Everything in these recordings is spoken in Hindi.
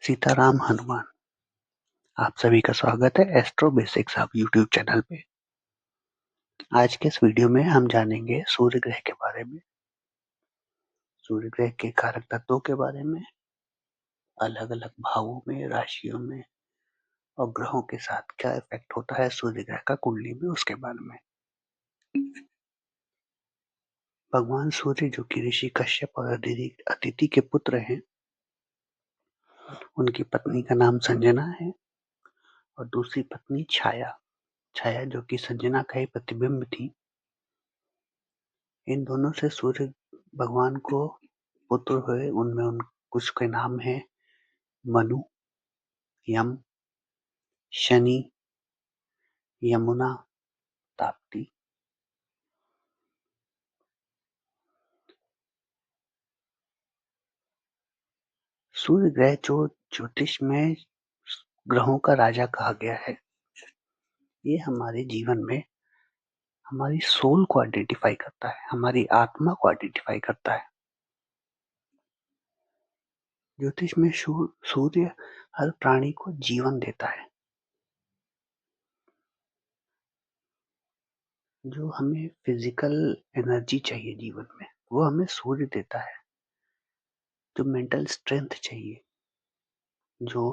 सीताराम हनुमान। आप सभी का स्वागत है एस्ट्रो बेसिक्स आप यूट्यूब चैनल पे। आज के इस वीडियो में हम जानेंगे सूर्य ग्रह के बारे में, सूर्य ग्रह के कारक तत्वों के बारे में, अलग अलग भावों में, राशियों में और ग्रहों के साथ क्या इफेक्ट होता है सूर्य ग्रह का कुंडली में, उसके बारे में। भगवान सूर्य जो कि ऋषि कश्यप और अदिति के पुत्र हैं, उनकी पत्नी का नाम संजना है और दूसरी पत्नी छाया, छाया जो कि संजना का ही प्रतिबिंब थी। इन दोनों से सूर्य भगवान को पुत्र हुए, उनमें कुछ के नाम है मनु, यम, शनि, यमुना, ताप्ती। सूर्य ग्रह जो ज्योतिष में ग्रहों का राजा कहा गया है, ये हमारे जीवन में हमारी सोल को आइडेंटिफाई करता है, हमारी आत्मा को आइडेंटिफाई करता है। ज्योतिष में सूर्य हर प्राणी को जीवन देता है। जो हमें फिजिकल एनर्जी चाहिए जीवन में, वो हमें सूर्य देता है। जो मेंटल स्ट्रेंथ चाहिए, जो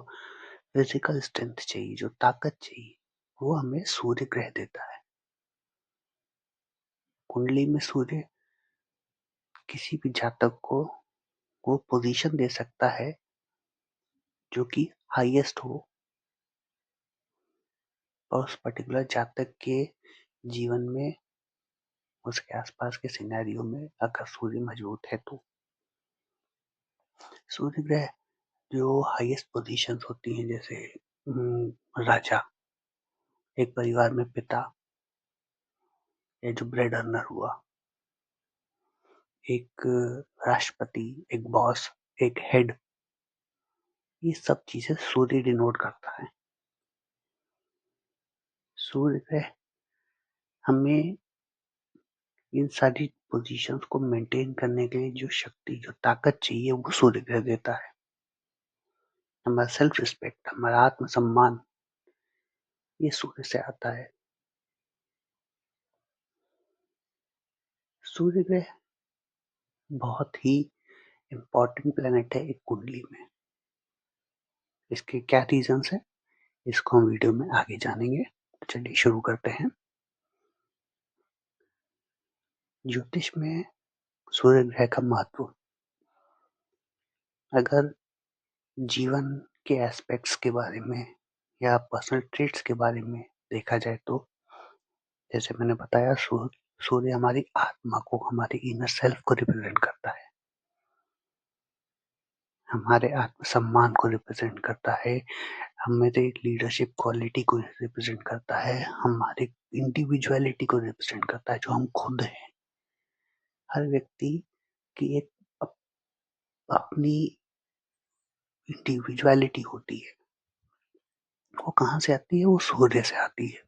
फिजिकल स्ट्रेंथ चाहिए, जो ताकत चाहिए, वो हमें सूर्य ग्रह देता है। कुंडली में सूर्य किसी भी जातक को वो पोजीशन दे सकता है जो कि हाईएस्ट हो, और उस पर्टिकुलर जातक के जीवन में, उसके आसपास के सिनेरियो में अगर सूर्य मजबूत है तो सूर्य ग्रह जो हाईएस्ट पोजीशंस होती हैं, जैसे राजा, एक परिवार में पिता, या जो ब्रेड अर्नर हुआ, एक राष्ट्रपति, एक बॉस, एक हेड, ये सब चीजें सूर्य डिनोट करता है। सूर्य ग्रह हमें इन सारी पोजीशंस को मेंटेन करने के लिए जो शक्ति, जो ताकत चाहिए, वो सूर्य ग्रह देता है। हमारा सेल्फ रिस्पेक्ट, हमारा आत्मसम्मान, ये सूर्य से आता है। सूर्य ग्रह बहुत ही इम्पोर्टेंट प्लेनेट है एक कुंडली में। इसके क्या रीजंस है, इसको हम वीडियो में आगे जानेंगे। चलिए शुरू करते हैं। ज्योतिष में सूर्य ग्रह का महत्व, अगर जीवन के एस्पेक्ट्स के बारे में या पर्सनल ट्रेट्स के बारे में देखा जाए तो, जैसे मैंने बताया, सूर्य हमारी आत्मा को, हमारे इनर सेल्फ को रिप्रेजेंट करता है, हमारे आत्मसम्मान को रिप्रेजेंट करता है, हमारे लीडरशिप क्वालिटी को रिप्रेजेंट करता है, हमारे इंडिविजुअलिटी को रिप्रेजेंट करता है, जो हम खुद हैं। हर व्यक्ति की एक अपनी इंडिविजुअलिटी होती है। वो कहाँ से आती है? वो सूर्य से आती है।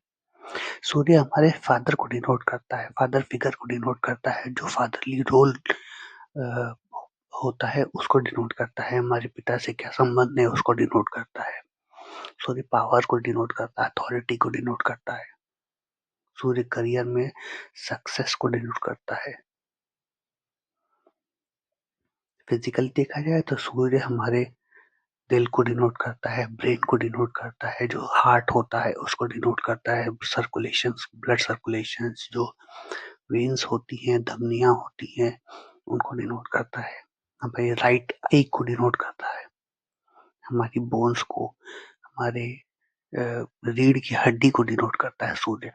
सूर्य हमारे फादर को डिनोट करता है, फादर फिगर को डिनोट करता है, जो फादरली रोल होता है उसको डिनोट करता है। हमारे पिता से क्या संबंध है उसको डिनोट करता है। सूर्य पावर को डिनोट करता है, अथॉरिटी को डिनोट करता है। सूर्य करियर में सक्सेस को डिनोट करता है। फिजिकल देखा जाए तो सूर्य हमारे दिल को डिनोट करता है, ब्रेन को डिनोट करता है, जो हार्ट होता है उसको डिनोट करता है, सर्कुलेशंस, ब्लड सर्कुलेशंस, जो वेन्स होती हैं, धमनियां होती हैं, उनको डिनोट करता है। हमारे राइट आई को डिनोट करता है, हमारी बोन्स को, हमारे रीढ़ की हड्डी को डिनोट करता है सूर्य।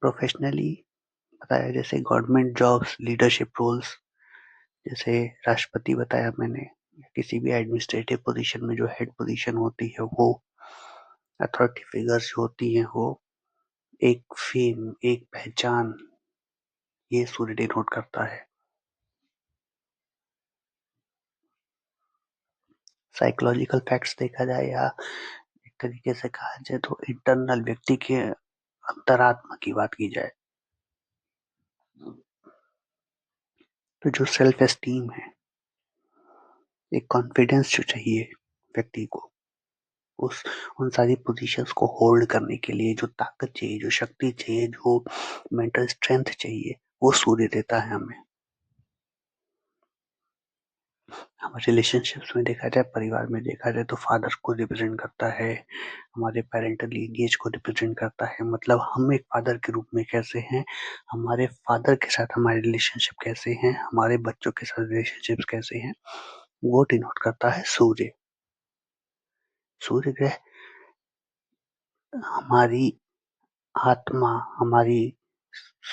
प्रोफेशनली बताया, जैसे गवर्नमेंट जॉब्स, लीडरशिप रोल्स, जैसे राष्ट्रपति बताया मैंने, किसी भी एडमिनिस्ट्रेटिव पोजीशन में जो हेड पोजीशन होती है, वो अथॉरिटी फिगर्स होती हैं, वो एक फेम, एक पहचान, ये सूर्य डिनोट करता है। साइकोलॉजिकल फैक्ट्स देखा जाए या एक तरीके से कहा जाए तो इंटरनल, व्यक्ति के अंतरात्मा की बात की जाए, तो जो सेल्फ एस्टीम है, एक कॉन्फिडेंस जो चाहिए व्यक्ति को, उस उन सारी पोजीशंस को होल्ड करने के लिए जो ताकत चाहिए, जो शक्ति चाहिए, जो मेंटल स्ट्रेंथ चाहिए, वो सूर्य देता है हमें। हमारे रिलेशनशिप्स में देखा जाए, परिवार में देखा जाए तो फादर को रिप्रेजेंट करता है, हमारे पेरेंटल लीनिएज को रिप्रेजेंट करता है। मतलब हम एक फादर के रूप में कैसे हैं, हमारे फादर के साथ हमारे रिलेशनशिप कैसे हैं, हमारे बच्चों के साथ रिलेशनशिप्स कैसे हैं, वो डिनोट करता है सूर्य। सूर्य ग्रह हमारी आत्मा, हमारी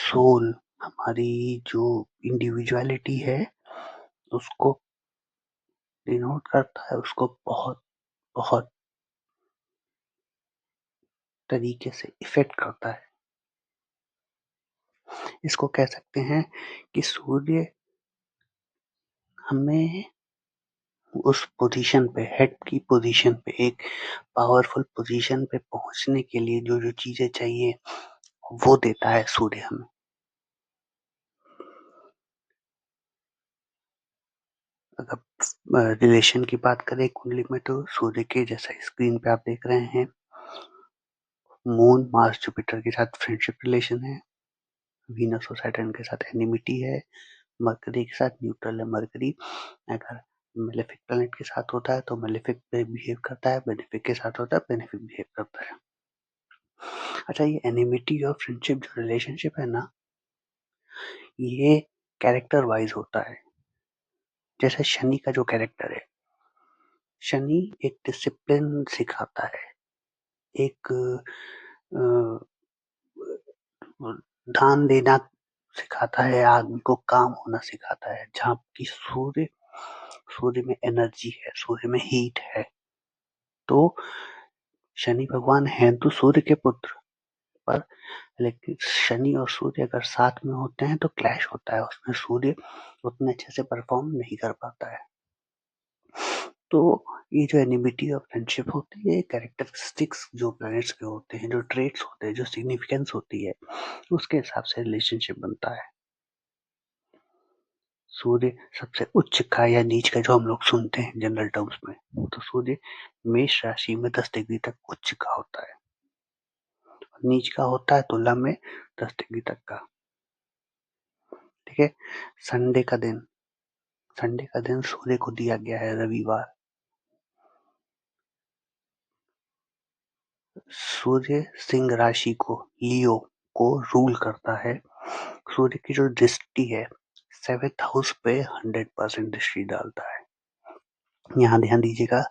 सोल, हमारी जो इंडिविजुअलिटी है, उसको डिनोट करता है, उसको बहुत बहुत तरीके से इफेक्ट करता है। इसको कह सकते हैं कि सूर्य हमें उस पोजीशन पे, हेड की पोजीशन पे, एक पावरफुल पोजीशन पे पहुंचने के लिए जो जो चीजें चाहिए वो देता है सूर्य हमें। अगर रिलेशन की बात करें कुंडली में, तो सूर्य के जैसा स्क्रीन पे आप देख रहे हैं, मून मार्स जुपिटर के साथ फ्रेंडशिप रिलेशन है, वीनस और सैटर्न के साथ एनिमिटी है, मरकरी के साथ न्यूट्रल है। मरकरी अगर मेलेफिक प्लैनेट के साथ होता है तो मेलेफिक पे बिहेव करता है, बेनिफिक के साथ होता है बेनिफिक बिहेव करता है। अच्छा, ये एनिमिटी और फ्रेंडशिप जो रिलेशनशिप है ना, ये कैरेक्टर वाइज होता है। जैसे शनि का जो कैरेक्टर है, शनि एक डिसिप्लिन सिखाता है, एक ध्यान देना सिखाता है, आदमी को काम होना सिखाता है। जहाँ की सूर्य, सूर्य में एनर्जी है, सूर्य में हीट है, तो शनि भगवान हैं तो सूर्य के पुत्र, पर लेकिन शनि और सूर्य अगर साथ में होते हैं तो क्लैश होता है, उसमें सूर्य उतने अच्छे से परफॉर्म नहीं कर पाता है। तो ये जो एनिमिटी और फ्रेंडशिप होती है, कैरेक्टरिस्टिक्स जो प्लैनेट्स के होते हैं, जो ट्रेट्स होते हैं, जो सिग्निफिकेंस होती है, उसके हिसाब से रिलेशनशिप बनता है। सूर्य सबसे उच्च का या नीच का जो हम लोग सुनते हैं जनरल टर्म्स में, तो सूर्य मेष राशि में 10 डिग्री तक उच्च का होता है, नीच का होता है तुला में 10 डिग्री तक का। ठीक है। संडे का दिन, संडे का दिन सूर्य को दिया गया है रविवार। सूर्य सिंह राशि को, लियो को रूल करता है। सूर्य की जो दृष्टि है 7th हाउस पे 100% दृष्टि डालता है। यहाँ ध्यान दीजिएगा,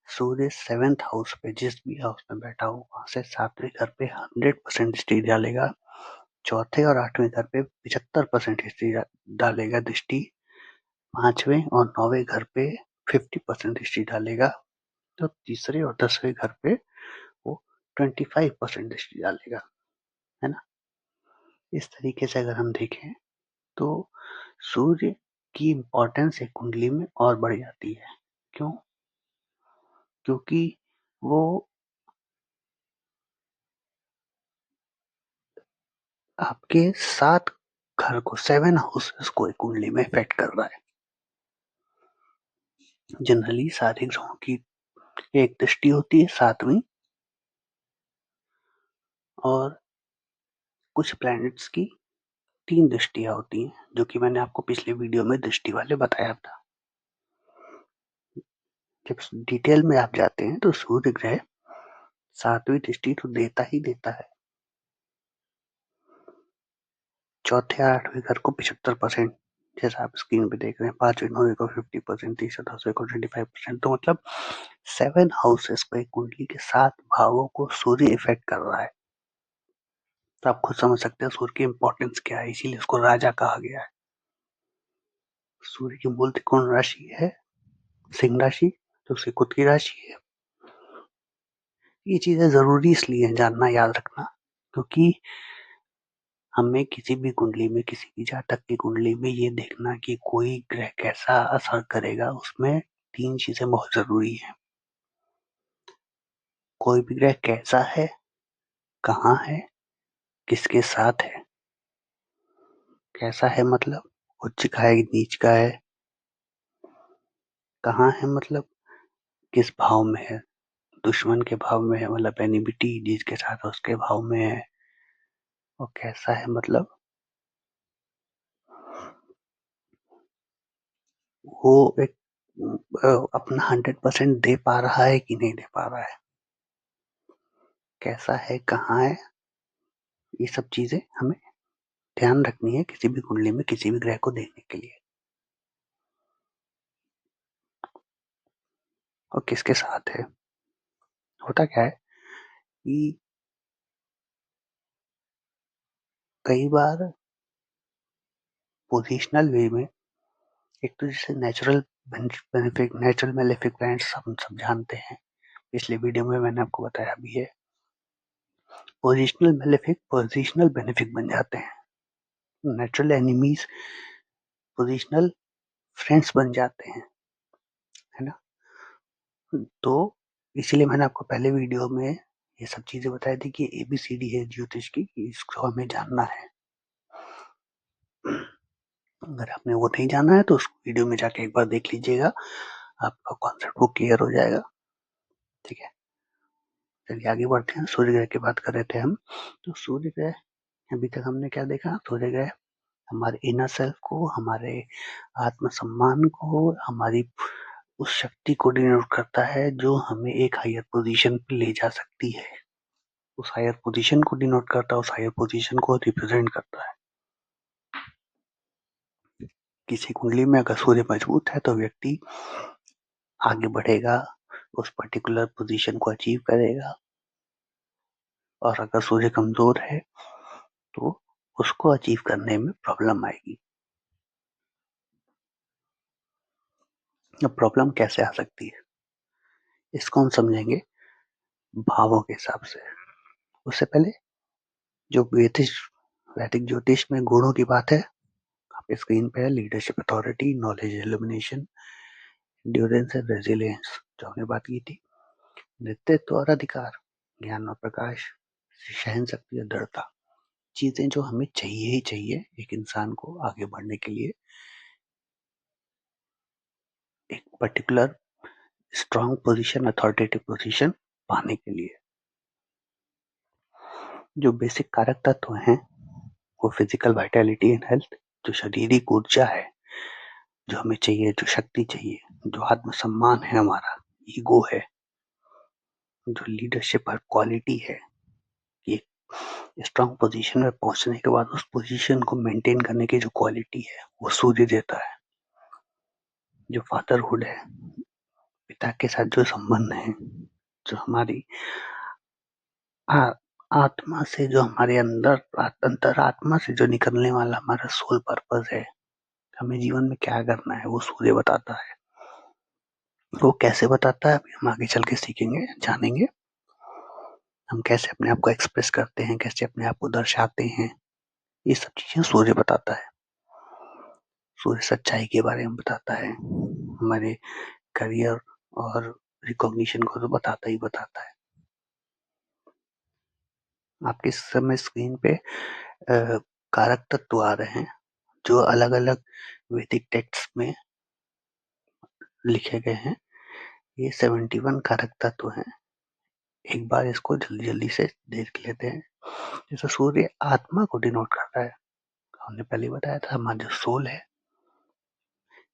सूर्य 7th हाउस पे जिस भी हाउस में बैठा हो वहां से 7वें घर पे 100% दृष्टि डालेगा, चौथे और 8वें घर पे 75% दृष्टि डालेगा दृष्टि, 5वें और 9वें घर पे 50% दृष्टि डालेगा, तो तीसरे और 10वें घर पे वो 25% दृष्टि डालेगा, है ना। इस तरीके से अगर हम देखें तो सूर्य की इम्पोर्टेंस एक कुंडली में और बढ़ जाती है। क्यों? क्योंकि वो आपके 7 घर को, 7 हाउसेस को एक कुंडली में इफेक्ट कर रहा है। जनरली सारे ग्रहों की एक दृष्टि होती है 7वीं, और कुछ प्लैनेट्स की 3 दृष्टियां होती हैं, जो कि मैंने आपको पिछले वीडियो में दृष्टि वाले बताया था। जब डिटेल में आप जाते हैं तो सूर्य ग्रह 7वीं दृष्टि तो देता ही देता है, चौथे और 8वें घर को 75%, जैसा आप स्क्रीन पे देख रहे हैं, 5वें 9वें को 50%, तीसरे 10वें को 25%। तो मतलब 7 हाउसेस को, एक कुंडली के 7 भावों को सूर्य इफेक्ट कर रहा है। तो आप खुद समझ सकते हैं सूर्य की इंपॉर्टेंस क्या है, इसीलिए उसको राजा कहा गया है। सूर्य की मूल त्रिकोण राशि है सिंह राशि, जो उसकी खुद की राशि है। ये चीजें जरूरी इसलिए है जानना, याद रखना, क्योंकि हमें किसी भी कुंडली में, किसी भी जातक की कुंडली में ये देखना कि कोई ग्रह कैसा असर करेगा, उसमें 3 चीजें बहुत जरूरी है। कोई भी ग्रह कैसा है, कहाँ है, किसके साथ है। कैसा है मतलब उच्च का है, नीच का है, कहाँ है, मतलब किस भाव में है, दुश्मन के भाव में है, मतलब एनिमिटी जिसके साथ उसके भाव में है, और कैसा है, मतलब वो एक अपना 100% दे पा रहा है कि नहीं दे पा रहा है, कैसा है, कहाँ है, ये सब चीजें हमें ध्यान रखनी है किसी भी कुंडली में किसी भी ग्रह को देखने के लिए। और किसके साथ है, होता क्या है कि कई बार पोजिशनल वे में, एक तो जैसे natural benefic, natural malefic planets हम सब जानते हैं, पिछले वीडियो में मैंने आपको बताया भी है। पोजिशनल मेलेफिक पोजिशनल बेनिफिक बन जाते हैं, नेचुरल एनिमीज पोजिशनल फ्रेंड्स बन जाते हैं, है ना। तो इसीलिए मैंने आपको पहले वीडियो में ये सब चीजें बताई थी कि ABCD है ज्योतिष की, इसको हमें जानना है। अगर आपने वो नहीं जाना है तो उस वीडियो में जाके एक बार देख लीजिएगा, आपका कॉन्सेप्ट वो क्लियर हो जाएगा। ठीक है, चलिए आगे बढ़ते हैं। सूर्य ग्रह की बात कर रहे थे हम, तो सूर्य ग्रह अभी तक हमने क्या देखा, सूर्य ग्रह हमारे इनर सेल्फ को, हमारे आत्मसम्मान को, हमारी उस शक्ति को डिनोट करता है जो हमें एक हायर पोजीशन पे ले जा सकती है, उस हायर पोजीशन को डिनोट करता है, उस हायर पोजीशन को रिप्रेजेंट करता है। किसी कुंडली में अगर सूर्य मजबूत है तो व्यक्ति आगे बढ़ेगा, उस पर्टिकुलर पोजीशन को अचीव करेगा, और अगर सूर्य कमजोर है तो उसको अचीव करने में प्रॉब्लम आएगी। अब प्रॉब्लम कैसे आ सकती है, इसको हम समझेंगे भावों के हिसाब से। उससे पहले जो वैदिक ज्योतिष में गुणों की बात है, आपके स्क्रीन पे है, leadership, authority, knowledge, illumination, endurance and resilience, जो हमने बात की थी, नेतृत्व और अधिकार, ज्ञान और प्रकाश, सहन शक्ति और दृढ़ता, चीजें जो हमें चाहिए ही चाहिए एक इंसान को आगे बढ़ने के लिए, एक particular strong position, authoritative position पाने के लिए। जो बेसिक कारक तत्व हैं वो फिजिकल वाइटैलिटी एंड हेल्थ, जो शारीरिक ऊर्जा है जो हमें चाहिए, जो शक्ति चाहिए, जो आत्मसम्मान है, हमारा ईगो है, जो लीडरशिप और क्वालिटी है, ये स्ट्रांग पोजीशन में पहुंचने के बाद उस पोजीशन को मेंटेन करने की जो क्वालिटी है वो सूर्य देता है। जो फादरहुड है, पिता के साथ जो संबंध है, जो हमारी आत्मा से, जो हमारे अंदर अंतर आत्मा से जो निकलने वाला हमारा सोल पर्पस है, हमें जीवन में क्या करना है, वो सूर्य बताता है। वो कैसे बताता है अभी हम आगे चल के सीखेंगे, जानेंगे। हम कैसे अपने आप को एक्सप्रेस करते हैं, कैसे अपने आप को दर्शाते हैं, ये सब चीजें सूर्य बताता है। सूर्य सच्चाई के बारे में बताता है, हमारे करियर और रिकॉग्निशन को तो बताता ही बताता है। आपके समय स्क्रीन पे कारक तत्व आ रहे हैं जो अलग अलग वैदिक टेक्स्ट में लिखे गए हैं। ये 71 कारक तत्व हैं। एक बार इसको जल्दी जल्दी से देख लेते हैं। जैसे सूर्य आत्मा को डिनोट करता है, हमने पहले बताया था, हमारा जो सोल है,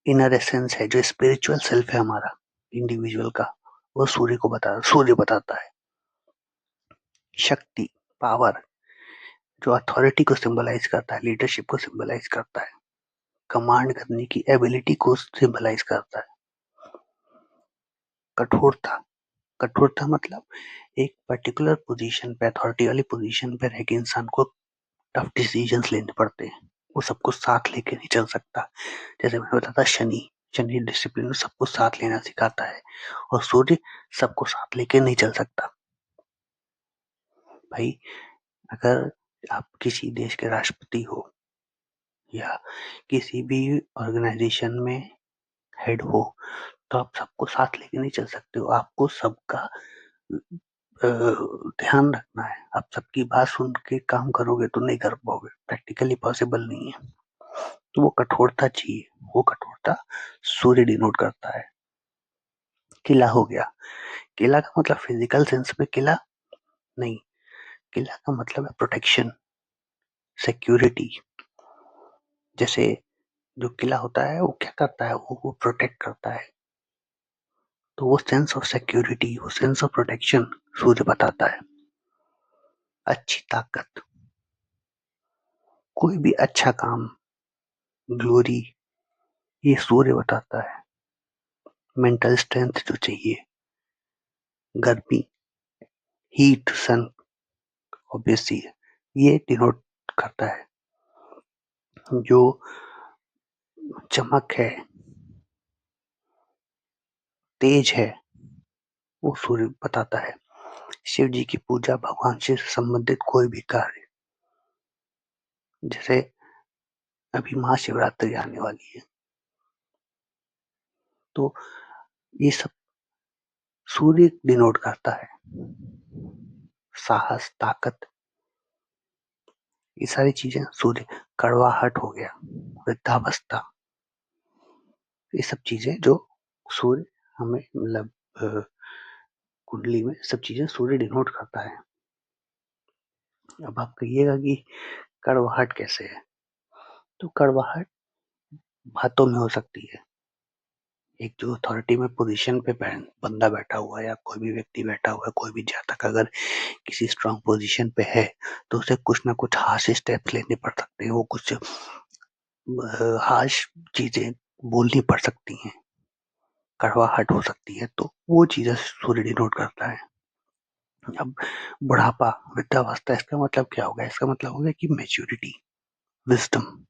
इनर एसेंस है, जो स्पिरिचुअल सेल्फ है हमारा इंडिविजुअल का, वो सूर्य बताता है। शक्ति, पावर, जो अथॉरिटी को सिंबलाइज करता है, लीडरशिप को सिंबलाइज करता है, कमांड करने की एबिलिटी को सिंबलाइज करता है। कठोरता, कठोरता मतलब एक पर्टिकुलर पोजीशन पे, अथॉरिटी वाली पोजीशन पे रह के इंसान को टफ डिसीजंस लेने पड़ते हैं। वो सबको साथ लेके नहीं चल सकता। जैसे मैंने बताया था, शनि शनि डिसिप्लिन में सबको साथ लेना सिखाता है, और सूर्य सबको साथ लेके नहीं चल सकता। भाई अगर आप किसी देश के राष्ट्रपति हो या किसी भी ऑर्गेनाइजेशन में हेड हो, तो आप सबको साथ लेके नहीं चल सकते हो। आपको सबका ध्यान रखना है। आप सबकी बात सुन के काम करोगे तो नहीं कर पाओगे, प्रैक्टिकली पॉसिबल नहीं है। तो वो कठोरता चाहिए, वो कठोरता सूर्य डिनोट करता है। किला हो गया, किला का मतलब फिजिकल सेंस में किला नहीं, किला का मतलब है प्रोटेक्शन, सिक्योरिटी। जैसे जो किला होता है वो क्या करता है, वो प्रोटेक्ट करता है। तो वो सेंस ऑफ सिक्योरिटी, वो सेंस ऑफ प्रोटेक्शन सूर्य बताता है। अच्छी ताकत, कोई भी अच्छा काम, ग्लोरी, ये सूर्य बताता है। मेंटल स्ट्रेंथ जो चाहिए, गर्मी, हीट, सन ऑब्वियसली ये डिनोट करता है। जो चमक है, तेज है, वो सूर्य बताता है। शिव जी की पूजा, भगवान शिव से संबंधित कोई भी कार्य, जैसे अभी महाशिवरात्रि आने वाली है, तो ये सब सूर्य डिनोट करता है। साहस, ताकत, ये सारी चीजें सूर्य। कड़वाहट हो गया, वृद्धावस्था, ये सब चीजें जो सूर्य हमें मतलब कुंडली में सब चीजें सूर्य डिनोट करता है। अब आप कहिएगा कि कड़वाहट कैसे है, तो कड़वाहट बातों में हो सकती है। एक जो अथॉरिटी में पोजीशन पे बंदा बैठा हुआ है या कोई भी व्यक्ति बैठा हुआ है, कोई भी जातक अगर किसी स्ट्रांग पोजीशन पे है तो उसे कुछ ना कुछ हार्श स्टेप्स लेने पड़ सकते हैं, वो कुछ हार्श चीजें बोलनी पड़ सकती हैं, कड़वाहट हो सकती है, तो वो चीजें सूर्य डिनोट करता है। अब बुढ़ापा, वृद्धावस्था, इसका मतलब क्या होगा, इसका मतलब होगा कि मैच्योरिटी, विजडम,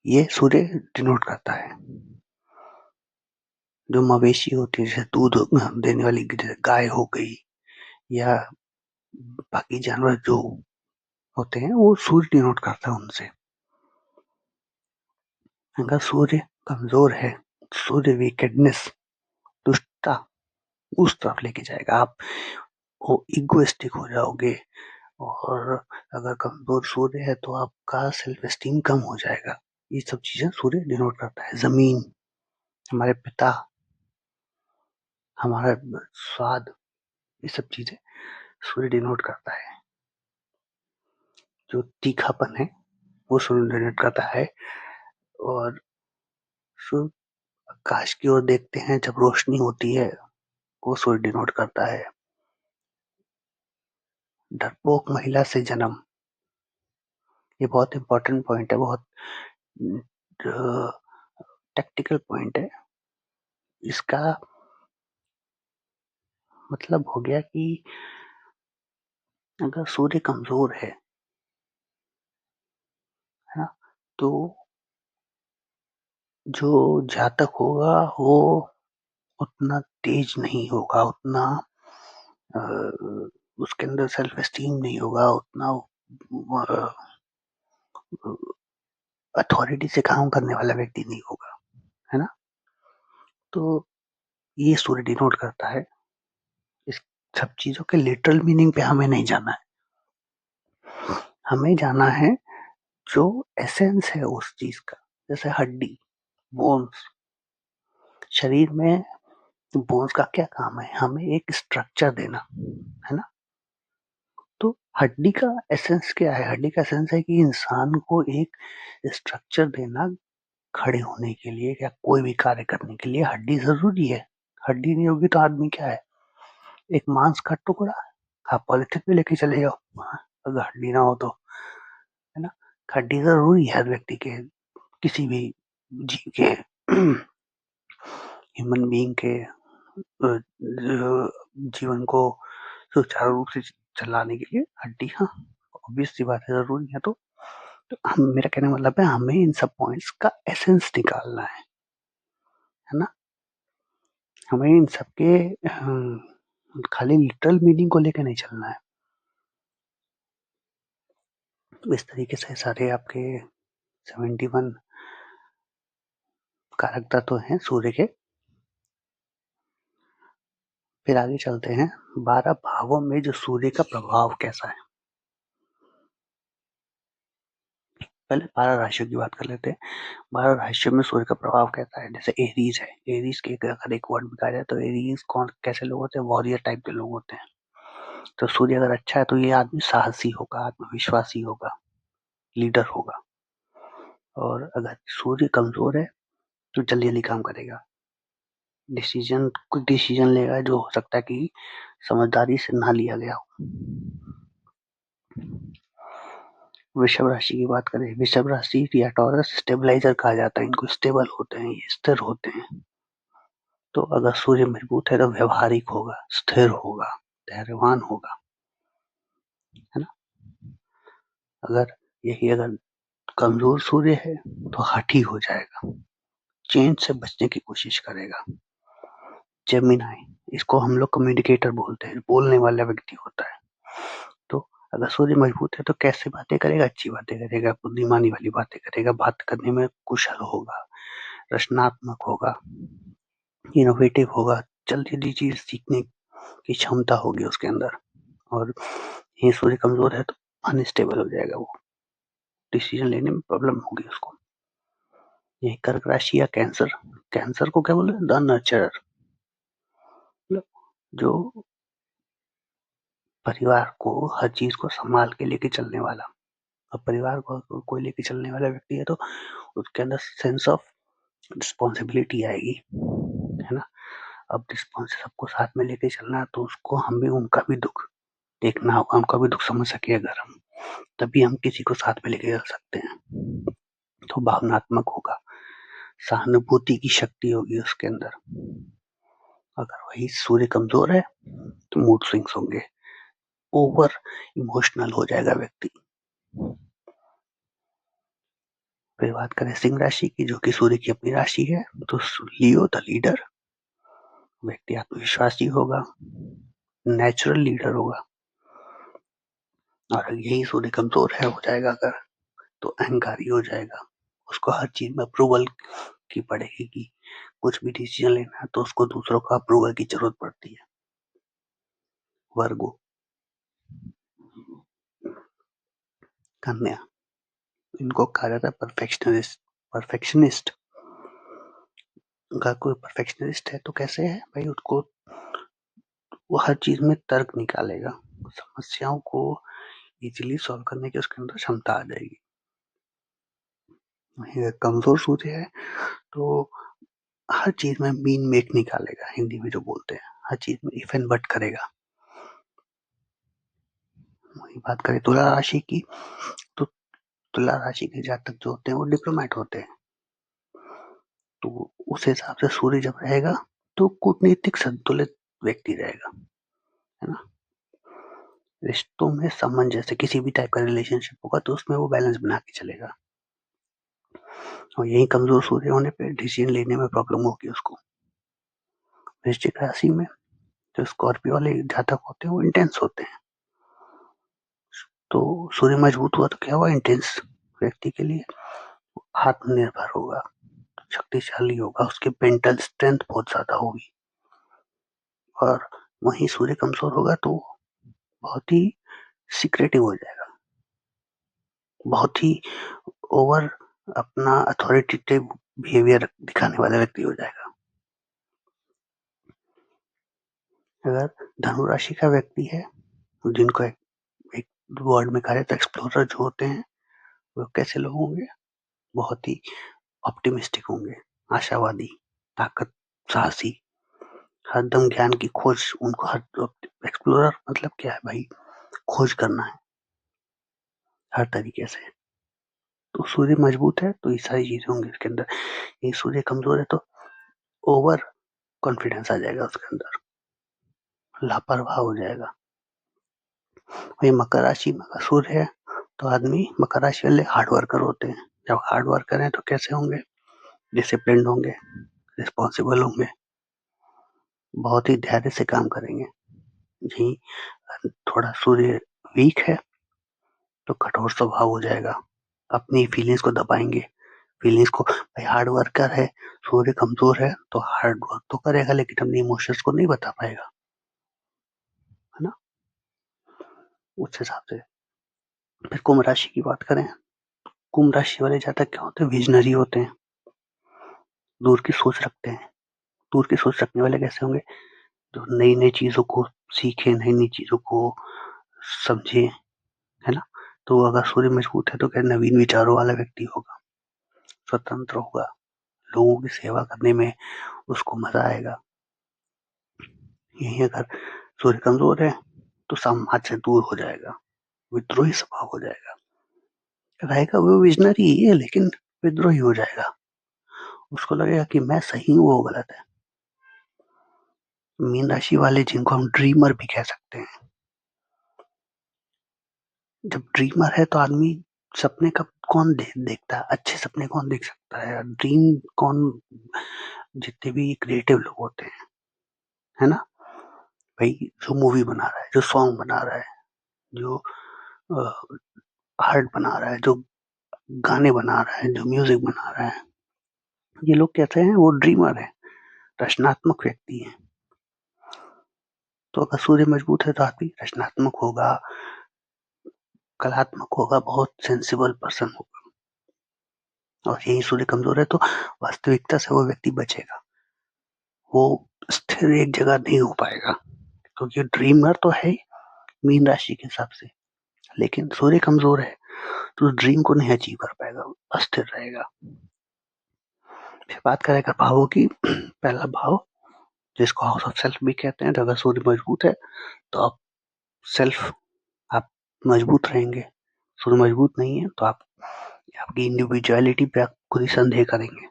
ये सूर्य डिनोट करता है। जो मवेशी होती है, जैसे दूध देने वाली गाय हो गई या बाकी जानवर जो होते हैं, वो सूर्य डिनोट करता है उनसे। अगर सूर्य कमजोर है, सूर्य वीकेडनेस, दुष्टता, उस तरफ लेके जाएगा। आप वो इगोइस्टिक हो जाओगे, और अगर कमजोर सूर्य है तो आपका सेल्फ एस्टीम कम हो जाएगा। ये सब चीजें सूर्य डिनोट करता है। जमीन, हमारे पिता, हमारा स्वाद, ये सब चीजें सूर्य डिनोट करता है। जो तीखापन है वो सूर्य डिनोट करता है। और सूर्य आकाश की ओर देखते हैं जब रोशनी होती है, वो सूर्य डिनोट करता है। डरपोक महिला से जन्म, ये बहुत इंपॉर्टेंट पॉइंट है, बहुत टेक्टिकल पॉइंट है। इसका मतलब हो गया कि अगर सूर्य कमजोर है ना, तो जो जातक होगा वो उतना तेज नहीं होगा, उतना उसके अंदर सेल्फ एस्टीम नहीं होगा, उतना अथॉरिटी से काम करने वाला व्यक्ति नहीं होगा, है ना। तो ये सूर्य डिनोट करता है। इस सब चीजों के लिटरल मीनिंग पे हमें नहीं जाना है, हमें जाना है जो एसेंस है उस चीज का। जैसे हड्डी, बोन्स, शरीर में बोन्स का क्या काम है, हमें एक स्ट्रक्चर देना, है ना। तो हड्डी का एसेंस क्या है, हड्डी का एसेंस है कि इंसान को एक स्ट्रक्चर देना, खड़े होने के लिए या कोई भी कार्य करने के लिए हड्डी जरूरी है। हड्डी नहीं होगी तो आदमी क्या है, एक मांस का टुकड़ा। आप पॉलिथिन में लेके चले जाओ, अगर हड्डी ना हो तो, है ना। हड्डी जरूरी है हर व्यक्ति के, किसी भी जीव के, ह्यूमन बीइंग के जीवन को सुचारू रूप से चलाने के लिए हड्डी, हाँ ऑब्वियस सी बात है, जरूरी है। तो हम, मेरा कहने का मतलब है हमें इन सब पॉइंट्स का एसेंस निकालना है ना। हमें इन सब के खाली लिटरल मीनिंग को लेकर नहीं चलना है। तो इस तरीके से सारे आपके 71 कारक तत्व हैं सूर्य के। फिर आगे चलते हैं, 12 भावों में जो सूर्य का प्रभाव कैसा है। पहले 12 राशियों की बात कर लेते हैं। 12 राशियों में सूर्य का प्रभाव कैसा है? जैसे एरीज है, एरीज के अगर एक वर्ड में कहा जाए तो एरीज कौन कैसे लोग होते हैं? वॉरियर टाइप के लोग होते हैं। तो सूर्य अगर अच्छा है तो ये आदमी साहसी होगा, आत्मविश्वासी होगा, लीडर होगा। और अगर सूर्य कमजोर है तो जल्दी जल्दी काम करेगा, कुछ डिसीजन लेगा जो हो सकता है कि समझदारी से ना लिया गया हो। वृषभ राशि की बात करें, वृषभ राशि या टॉरस स्टेबलाइजर कहा जाता है, इनको स्टेबल होते हैं, ये स्थिर होते हैं। तो अगर सूर्य मजबूत है तो व्यवहारिक होगा, स्थिर होगा, धैर्यवान होगा, है ना। अगर कमजोर सूर्य है तो हठी हो जाएगा, चेंज से बचने की कोशिश करेगा। जेमिनाई, इसको हम लोग कम्युनिकेटर बोलते हैं, बोलने वाला व्यक्ति होता है। तो अगर सूर्य मजबूत है तो कैसे बातें करेगा? अच्छी बातें करेगा, बुद्धिमानी वाली बातें करेगा, बात करने में कुशल होगा, रचनात्मक होगा, इनोवेटिव होगा, जल्दी जल्दी चीज सीखने की क्षमता होगी उसके अंदर। और ये सूर्य कमजोर है तो अनस्टेबल हो जाएगा, वो डिसीजन लेने में प्रॉब्लम होगी उसको। ये कर्क राशि या कैंसर, कैंसर को क्या बोलते हैं? द नर्चरर, मतलब जो परिवार को हर चीज को संभाल के लेके चलने वाला। अब परिवार को कोई लेके चलने वाला व्यक्ति है तो उसके अंदर सेंस ऑफ रिस्पॉन्सिबिलिटी आएगी, है ना। अब रिस्पॉन्स सबको साथ में लेके चलना है तो उसको हम भी उनका भी दुख देखना होगा, उनका भी दुख समझ सके अगर हम, तभी हम किसी को साथ में लेके चल सकते हैं। तो भावनात्मक होगा, सहानुभूति की शक्ति होगी उसके अंदर। अगर वही सूर्य कमजोर है तो मूड स्विंग्स होंगे, ओवर इमोशनल हो जाएगा व्यक्ति। फिर बात करें सिंह राशि की, जो कि सूर्य की अपनी राशि है, तो लियो द लीडर, व्यक्ति आत्मविश्वासी होगा, नेचुरल लीडर होगा। और यही सूर्य कमजोर है हो जाएगा अगर, तो अहंकारी हो जाएगा, उसको हर चीज में अप्रूवल की पड़ेगी कि कुछ भी डिसीजन लेना है तो उसको दूसरों का अप्रूवल की जरूरत पड़ती है। वर्गो, कन्या, इनको कहा जाता है परफेक्शनिस्ट। परफेक्शनिस्ट, अगर कोई परफेक्शनिस्ट है तो कैसे है भाई? उसको वो हर चीज में तर्क निकालेगा, समस्याओं को इजीली सॉल्व करने की उसके अंदर क्षमता आ जाएगी। कमजोर सूर्य है तो हर चीज में मीन मेक निकालेगा, हिंदी में जो बोलते हैं, हर चीज में इफ एंड बट करेगा। वही बात करें तुला राशि की, तो तुला राशि के जातक जो होते हैं वो डिप्लोमेट होते हैं। तो उस हिसाब से सूर्य जब रहेगा तो कूटनीतिक संतुलित व्यक्ति रहेगा, है ना। रिश्तों में संबंध, जैसे किसी भी टाइप का रिलेशनशिप होगा तो उसमें वो बैलेंस बना के चलेगा। और यही कमजोर सूर्य होने पे डिसीजन लेने में प्रॉब्लम होगी उसको। वृश्चिक राशि में जो स्कॉर्पियो वाले जातक होते हैं वो इंटेंस होते हैं। तो सूर्य मजबूत हुआ तो क्या हुआ? इंटेंस व्यक्ति के लिए आत्मनिर्भर होगा, शक्तिशाली होगा, उसकी मेंटल स्ट्रेंथ बहुत ज्यादा होगी। और वहीं सूर्य कमजोर होगा तो बहुत ही सीक्रेटिव हो जाएगा, बहुत ही ओवर अपना अथॉरिटेटिव बिहेवियर दिखाने वाला व्यक्ति हो जाएगा। अगर धनु राशि का व्यक्ति है, जिनको एक वर्ड में कहा जाता है एक्सप्लोरर जो होते हैं, वो कैसे लोग होंगे? बहुत ही ऑप्टिमिस्टिक होंगे, आशावादी, ताकत, साहसी, हरदम ज्ञान की खोज उनको। हर एक्सप्लोरर मतलब क्या है भाई? खोज करना है हर तरीके से। तो सूर्य मजबूत है तो ये सारी चीजें होंगी उसके अंदर। ये सूर्य कमजोर है तो ओवर कॉन्फिडेंस आ जाएगा उसके अंदर, लापरवाह हो जाएगा। वही मकर राशि में अगर सूर्य है तो आदमी, मकर राशि वाले हार्ड वर्कर होते हैं। जब हार्ड वर्क करें तो कैसे होंगे? डिसिप्लिन होंगे, रिस्पॉन्सिबल होंगे, बहुत ही धैर्य से काम करेंगे। जी, थोड़ा सूर्य वीक है तो कठोर स्वभाव हो जाएगा, अपनी फीलिंग्स को दबाएंगे, फीलिंग्स को। भाई हार्ड वर्कर है, सूर्य कमजोर है तो हार्ड वर्क तो करेगा लेकिन अपने इमोशंस को नहीं बता पाएगा, है ना। उस हिसाब से फिर कुंभ राशि की बात करें कुंभ राशि वाले जातक क्या होते हैं? विजनरी होते हैं, दूर की सोच रखते हैं। दूर की सोच रखने वाले कैसे होंगे? जो नई नई चीजों को सीखे, नई नई चीजों को समझे, है ना? तो अगर सूर्य मजबूत है तो क्या नवीन विचारों वाला व्यक्ति होगा, स्वतंत्र होगा, लोगों की सेवा करने में उसको मजा आएगा। यही अगर सूर्य कमजोर है तो समाज से दूर हो जाएगा, विद्रोही स्वभाव हो जाएगा, रहेगा वो विजनरी ही है लेकिन विद्रोही हो जाएगा। उसको लगेगा कि मैं सही हूँ, वो गलत है। मीन राशि वाले जिनको हम ड्रीमर भी कह सकते हैं, जब ड्रीमर है तो आदमी सपने कब कौन देखता है? अच्छे सपने कौन देख सकता है? ड्रीम कौन? जितने भी क्रिएटिव लोग होते हैं, है ना भाई, जो मूवी बना रहा है, जो सॉन्ग बना रहा है, जो आर्ट बना रहा है, जो गाने बना रहा है, जो म्यूजिक बना रहा है, ये लोग कहते हैं वो ड्रीमर है, रचनात्मक व्यक्ति है। तो अगर सूर्य मजबूत है तो आदमी रचनात्मक होगा, कलात्मक होगा, बहुत सेंसिबल पर्सन होगा। और यही सूर्य कमजोर है तो वास्तविकता से वो व्यक्ति बचेगा, वो स्थिर एक जगह नहीं हो पाएगा, क्योंकि ड्रीमर तो है मीन राशि के हिसाब से, लेकिन सूर्य कमजोर है तो ड्रीम को नहीं अचीव कर पाएगा, अस्थिर रहेगा। फिर बात करें अगर भावों की, पहला भाव जिसको हाउस ऑफ सेल्फ भी कहते हैं, तो अगर सूर्य मजबूत है तो आप सेल्फ, आप मजबूत रहेंगे। सूर्य मजबूत नहीं है तो आप, आपकी इंडिविजुअलिटी पे आप खुद ही संदेह करेंगे,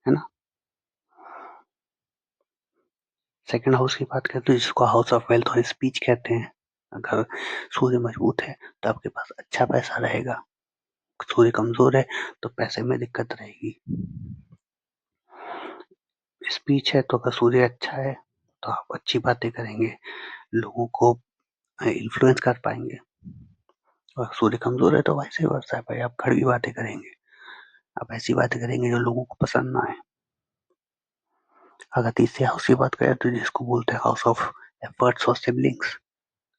है ना? सेकंड हाउस की बात करें तो जिसको हाउस ऑफ वेल्थ और स्पीच कहते हैं, अगर सूर्य मजबूत है तो आपके पास अच्छा पैसा रहेगा, सूर्य कमजोर है तो पैसे में दिक्कत रहेगी। स्पीच है तो अगर सूर्य अच्छा है तो आप अच्छी बातें करेंगे, लोगों को इन्फ्लुएंस कर पाएंगे, और सूर्य कमजोर है तो वैसे वर्षा है भाई, आप कड़वी बातें करेंगे, आप ऐसी बातें करेंगे जो लोगों को पसंद ना आए। अगर तीसरे हाउस की बात करें तो जिसको बोलते हैं हाउस ऑफ एफर्ट्स और सिबलिंग्स,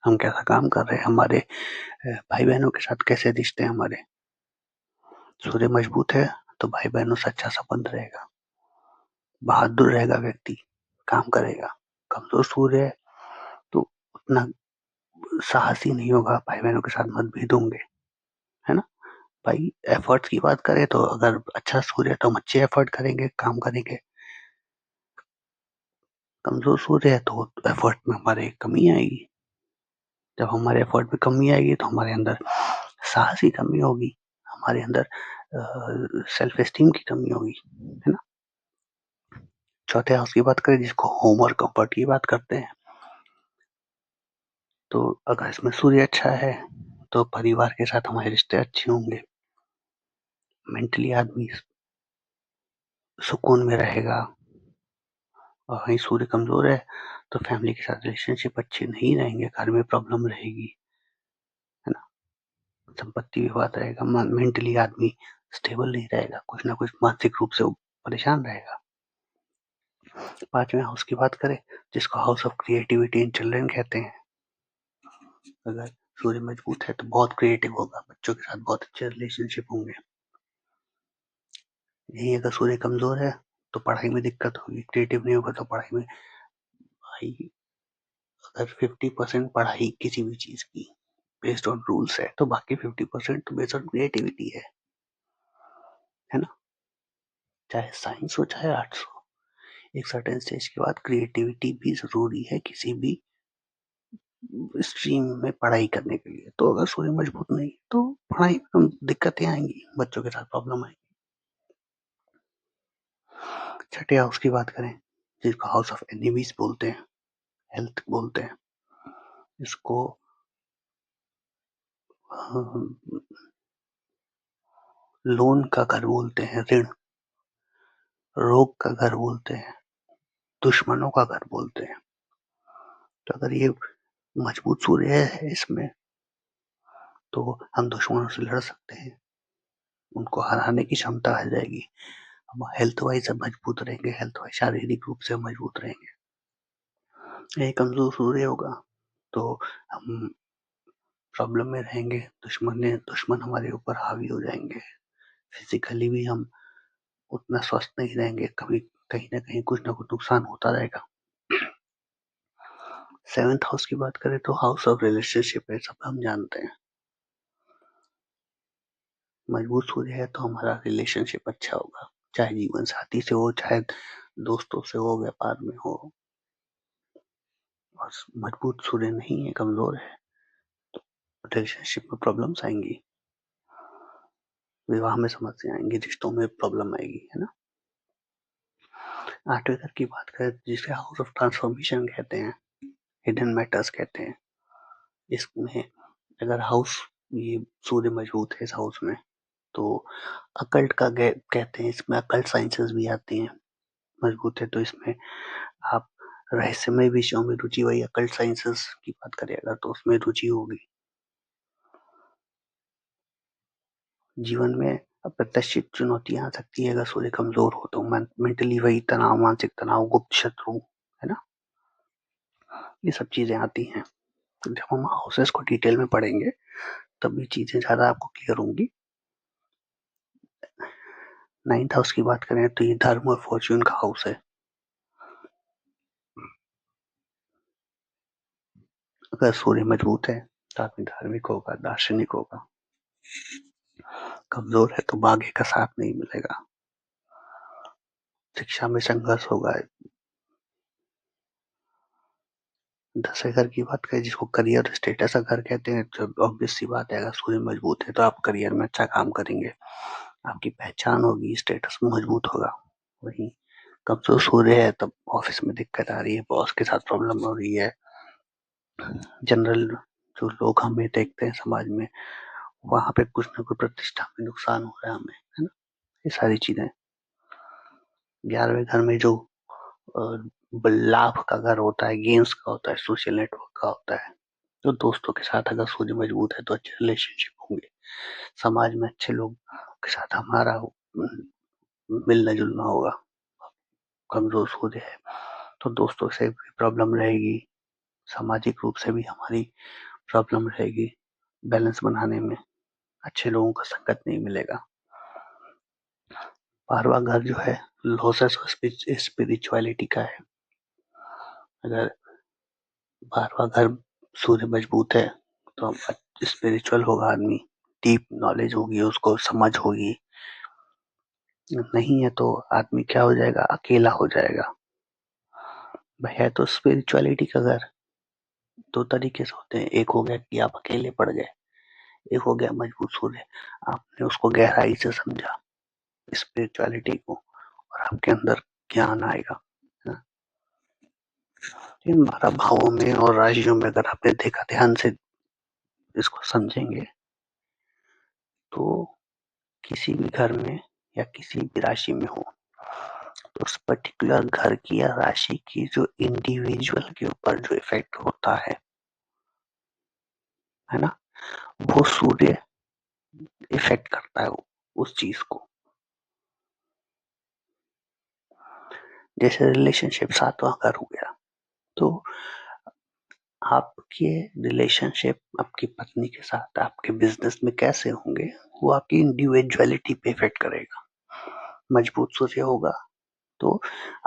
हम कैसा काम कर रहे हैं, हमारे भाई बहनों के साथ कैसे रिश्ते हैं हमारे। सूर्य मजबूत है तो भाई बहनों से अच्छा संबंध रहेगा, बहादुर रहेगा व्यक्ति, काम करेगा। कमजोर सूर्य है तो उतना साहसी नहीं होगा, भाई बहनों के साथ मतभेद होंगे, है ना भाई? एफर्ट्स की बात करें तो अगर अच्छा सूर्य है तो हम अच्छे एफर्ट करेंगे, काम करेंगे। कमजोर सूर्य है तो एफर्ट में हमारे कमी आएगी, जब हमारे एफर्ट में कमी आएगी तो हमारे अंदर साहस की कमी होगी, हमारे अंदर सेल्फ एस्टीम की कमी होगी, है ना? चौथे हाउस की बात करें जिसको होम और कंफर्ट की बात करते हैं, तो अगर इसमें सूर्य अच्छा है तो परिवार के साथ हमारे रिश्ते अच्छे होंगे, मेंटली आदमी सुकून में रहेगा। और वहीं सूर्य कमजोर है तो फैमिली के साथ रिलेशनशिप अच्छे नहीं रहेंगे, घर में प्रॉब्लम रहेगी, है ना? संपत्ति विवाद रहेगा, मेंटली आदमी स्टेबल नहीं रहेगा, कुछ ना कुछ मानसिक रूप से वो परेशान रहेगा। पांचवें हाउस की बात करें जिसको house of creativity and children कहते हैं, अगर सूर्य मजबूत है तो बहुत क्रिएटिव होगा, बच्चों के साथ बहुत अच्छे रिलेशनशिप होंगे। यही अगर सूर्य कमजोर है तो पढ़ाई में दिक्कत होगी, क्रिएटिव नहीं होगा तो पढ़ाई में भाई, अगर 50% पढ़ाई किसी भी चीज की बेस्ड ऑन रूल्स है तो बाकी 50% तो बेस्ड ऑन क्रिएटिविटी है ना? चाहे साइंस हो चाहे आर्ट्स हो, एक सर्टेन स्टेज के बाद क्रिएटिविटी भी जरूरी है किसी भी स्ट्रीम में पढ़ाई करने के लिए। तो अगर सूर्य मजबूत नहीं तो पढ़ाई में हम दिक्कतें आएंगी, बच्चों के साथ प्रॉब्लम आएगी। छठे हाउस की बात करें जिसको हाउस ऑफ एनिमीज बोलते हैं, हेल्थ बोलते हैं, इसको लोन का घर बोलते हैं, ऋण, रोग का घर बोलते हैं, दुश्मनों का घर बोलते हैं। तो अगर ये मजबूत सूर्य है इसमें तो हम दुश्मनों से लड़ सकते हैं, उनको हराने की क्षमता आ जाएगी, हम हेल्थ वाइज मजबूत रहेंगे, हेल्थ वाइज शारीरिक रूप से मजबूत रहेंगे। एक कमजोर सूर्य होगा तो हम प्रॉब्लम में रहेंगे, दुश्मन हमारे ऊपर हावी हो जाएंगे। फिजिकली भी हम उतना स्वस्थ नहीं रहेंगे, कभी कहीं ना कुछ नुकसान होता रहेगा। 7th हाउस की बात करें तो हाउस ऑफ रिलेशनशिप है, सब हम जानते हैं। मजबूत सूर्य है तो हमारा रिलेशनशिप अच्छा होगा, चाहे जीवन साथी से हो, चाहे दोस्तों से हो, व्यापार में हो। और मजबूत सूर्य नहीं है, कमजोर है, तो रिलेशनशिप में प्रॉब्लम्स आएंगी, विवाह में समस्या आएंगी, रिश्तों में प्रॉब्लम आएगी, है ना। 8वें घर की बात करें जिसे हाउस ऑफ ट्रांसफॉर्मेशन कहते हैं, हिडन मैटर्स कहते हैं। इसमें अगर हाउस ये सूर्य मजबूत है इस हाउस में तो अकल्ट का कहते हैं, इसमें अकल्ट साइंसेस भी आती हैं। मजबूत है तो इसमें आप रहस्यमय विषयों में रुचि, वही अकल्ट साइंसेस की बात करें अगर तो उसमें रुचि होगी। जीवन में अप्रत्याशित चुनौतियां आ सकती है अगर सूर्य कमजोर हो तो, मेंटली वही तनाव, मानसिक तनाव, गुप्त शत्रु, है ना, ये सब चीजें आती हैं। तो जब हम हाउसेस को डिटेल में पढ़ेंगे तब ये चीजें ज्यादा आपको क्लियर होंगी। 9th हाउस की बात करें तो ये धर्म और फॉर्च्यून का हाउस है। अगर सूर्य मजबूत है तो आदमी धार्मिक होगा, दार्शनिक होगा। कमजोर है तो भाग्य का साथ नहीं मिलेगा, शिक्षा में संघर्ष होगा। 10वें घर की बात करें जिसको करियर स्टेटस का घर कहते हैं, तो ऑब्वियस सी बात है अगर सूर्य मजबूत है तो आप करियर में अच्छा काम करेंगे, आपकी पहचान होगी, स्टेटस मजबूत होगा। वहीं कमजोर सूर्य है तब ऑफिस में दिक्कत आ रही है, बॉस के साथ प्रॉब्लम हो रही है, जनरल जो लोग हमें देखते हैं समाज में वहां पे कुछ ना कुछ प्रतिष्ठा में नुकसान हो रहा है हमें, है ना, ये सारी चीजें। 11वें घर में जो लाभ का घर होता है, गेम्स का होता है, सोशल नेटवर्क का होता है। तो दोस्तों के साथ अगर सूर्य मजबूत है तो अच्छे रिलेशनशिप होंगे, समाज में अच्छे लोग के साथ हमारा मिलना जुलना होगा। कमजोर सूर्य है तो दोस्तों से भी प्रॉब्लम रहेगी, सामाजिक रूप से भी हमारी प्रॉब्लम रहेगी, बैलेंस बनाने में अच्छे लोगों का संगत नहीं मिलेगा। 12वां घर जो है लॉसेस और स्पिरिचुअलिटी का है। अगर 12वां घर सूर्य मजबूत है तो स्पिरिचुअल होगा आदमी, डीप नॉलेज होगी, उसको समझ होगी। नहीं है तो आदमी क्या हो जाएगा, अकेला हो जाएगा। भाई है तो स्पिरिचुअलिटी का घर, दो तरीके से होते हैं, एक हो गया कि आप अकेले पड़ गए, एक हो गया मजबूत सूर्य, आपने उसको गहराई से समझा स्पिरिचुअलिटी को और आपके अंदर ज्ञान आएगा। इन 12 भावों में और राशियों में अगर आपने देखा, ध्यान से इसको समझेंगे तो किसी भी घर में या किसी भी राशि में हो तो उस पर्टिकुलर घर की या राशि की जो इंडिविजुअल के ऊपर जो इफेक्ट होता है ना, वो सूर्य इफेक्ट करता है उस चीज को। जैसे रिलेशनशिप 7वां घर हो गया तो आपके रिलेशनशिप आपकी पत्नी के साथ आपके बिजनेस में कैसे होंगे वो आपकी इंडिविजुअलिटी पे इफेक्ट करेगा। मजबूत सूर्य होगा तो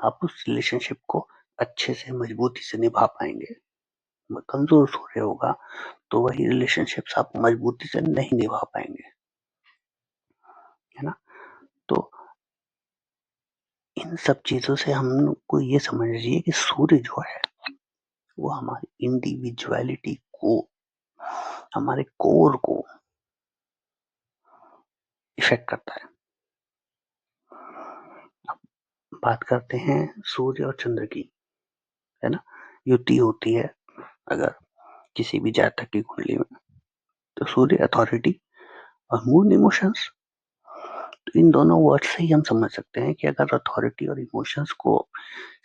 आप उस रिलेशनशिप को अच्छे से मजबूती से निभा पाएंगे। कमजोर सूर्य होगा तो वही रिलेशनशिप्स आप मजबूती से नहीं निभा पाएंगे, है ना। तो इन सब चीजों से हमको ये समझना चाहिए कि सूर्य जो है वो हमारी इंडिविजुअलिटी को, हमारे कोर को इफेक्ट करता है। अब बात करते हैं सूर्य और चंद्र की, है ना। युति होती है अगर किसी भी जातक की कुंडली में, तो सूर्य अथॉरिटी और मून इमोशंस। तो इन दोनों वर्ड से ही हम समझ सकते हैं कि अगर अथॉरिटी और इमोशंस को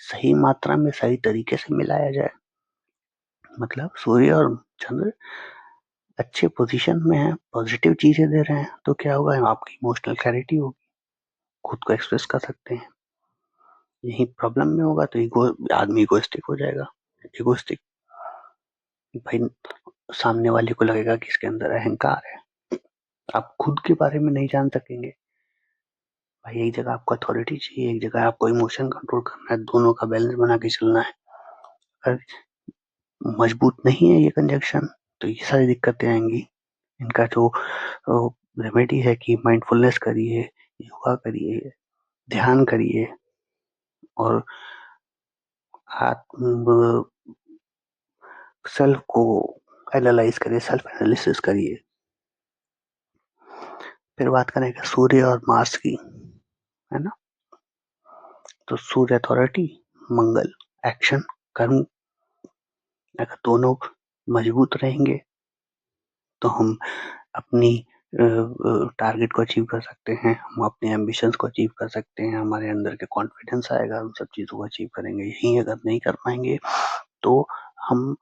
सही मात्रा में सही तरीके से मिलाया जाए, मतलब सूर्य और चंद्र अच्छे पोजीशन में है, पॉजिटिव चीजें दे रहे हैं, तो क्या होगा, आपकी इमोशनल क्लैरिटी होगी, खुद को एक्सप्रेस कर सकते हैं। यही प्रॉब्लम में होगा तो ईगो, आदमी इगोइस्टिक हो जाएगा। इगोइस्टिक भाई सामने वाले को लगेगा कि इसके अंदर अहंकार है। आप खुद के बारे में नहीं जान सकेंगे। भाई एक जगह आपको अथॉरिटी चाहिए, एक जगह आपको इमोशन कंट्रोल करना है, दोनों का बैलेंस बना के चलना है। अगर मजबूत नहीं है ये कंजक्शन तो ये सारी दिक्कतें आएंगी। इनका जो रेमेडी है कि माइंडफुलनेस करिए, योगा करिए, ध्यान करिए और आत्म सेल्फ को एनालाइज करिए, सेल्फ एनालिसिस करिए। फिर बात करेंगे सूर्य और मार्स की, है ना। तो सूर्य अथॉरिटी, मंगल एक्शन, कर्म। अगर दोनों मजबूत रहेंगे तो हम अपनी टारगेट को अचीव कर सकते हैं, हम अपने एम्बिशंस को अचीव कर सकते हैं, हमारे अंदर के कॉन्फिडेंस आएगा, हम सब चीज़ों को अचीव करेंगे। यही अगर नहीं कर पाएंगे तो हम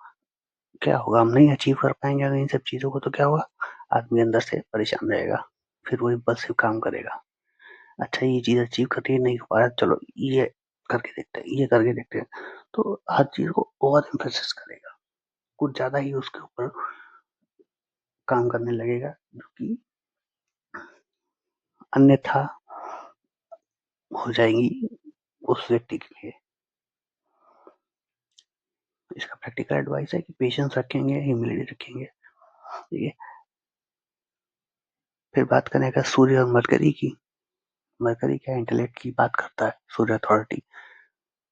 क्या होगा, हम नहीं अचीव कर पाएंगे अगर इन सब चीज़ों को, तो क्या होगा, आदमी अंदर से परेशान रहेगा, फिर वही बस सिर्फ काम करेगा। अच्छा ये चीज़ अचीव करके नहीं हो पा रहा, चलो ये करके देखते हैं, ये करके देखते हैं, तो हर चीज़ को ओवर एम्फेसिस करेगा, कुछ ज़्यादा ही उसके ऊपर काम करने लगेगा, जो कि अन्यथा हो जाएगी उस व्यक्ति के लिए। इसका प्रैक्टिकल एडवाइस है कि पेशेंस रखेंगे, ह्यूमिलिटी रखेंगे, ठीक है। फिर बात करें अगर सूर्य और मरकरी की। मरकरी क्या इंटेलेक्ट की बात करता है, सूर्य अथॉरिटी।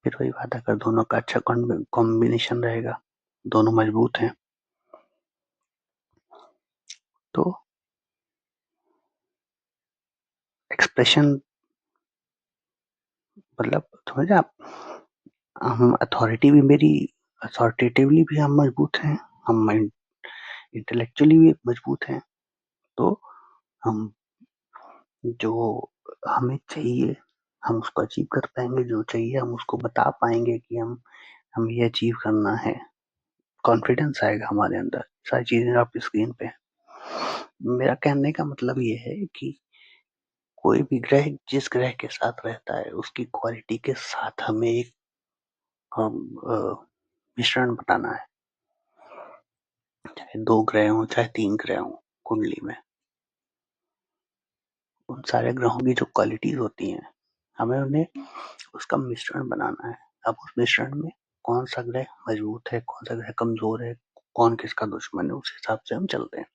फिर वही बात है, अगर दोनों का अच्छा कॉम्बिनेशन रहेगा, दोनों मजबूत हैं, तो एक्सप्रेशन मतलब समझे आप, हम अथॉरिटी भी मेरी अथॉरिटेटिवली भी हम मजबूत हैं, हम इंटेलेक्चुअली भी मजबूत हैं, तो हम जो हमें चाहिए हम उसको अचीव कर पाएंगे, जो चाहिए हम उसको बता पाएंगे कि हम ये अचीव करना है, कॉन्फिडेंस आएगा हमारे अंदर, सारी चीजें आपकी स्क्रीन पे। मेरा कहने का मतलब ये है कि कोई भी ग्रह जिस ग्रह के साथ रहता है उसकी क्वालिटी के साथ हमें एक मिश्रण बनाना है, चाहे 2 ग्रह हो चाहे 3 ग्रह हो कुंडली में, उन सारे ग्रहों की जो क्वालिटीज होती हैं हमें उन्हें उसका मिश्रण बनाना है। अब उस मिश्रण में कौन सा ग्रह मजबूत है, कौन सा ग्रह कमजोर है, कौन किसका दुश्मन है, उस हिसाब से हम चलते हैं।